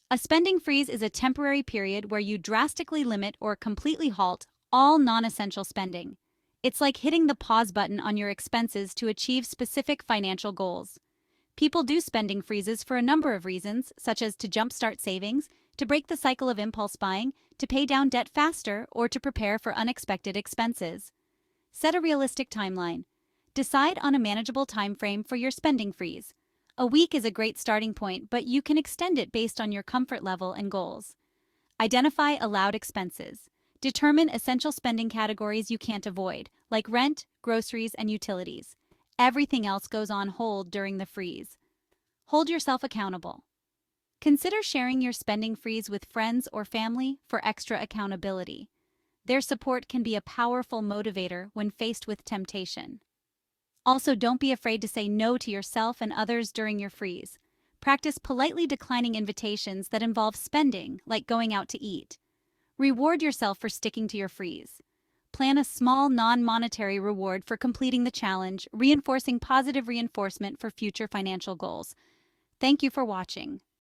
A spending freeze is a temporary period where you drastically limit or completely halt all non-essential spending. It's like hitting the pause button on your expenses to achieve specific financial goals. People do spending freezes for a number of reasons, such as to jumpstart savings, to break the cycle of impulse buying, to pay down debt faster, or to prepare for unexpected expenses. Set a realistic timeline. Decide on a manageable time frame for your spending freeze. A week is a great starting point, but you can extend it based on your comfort level and goals. Identify allowed expenses. Determine essential spending categories you can't avoid, like rent, groceries, and utilities. Everything else goes on hold during the freeze. Hold yourself accountable. Consider sharing your spending freeze with friends or family for extra accountability. Their support can be a powerful motivator when faced with temptation. Also, don't be afraid to say no to yourself and others during your freeze. Practice politely declining invitations that involve spending, like going out to eat. Reward yourself for sticking to your freeze. Plan a small non-monetary reward for completing the challenge, reinforcing positive reinforcement for future financial goals. Thank you for watching.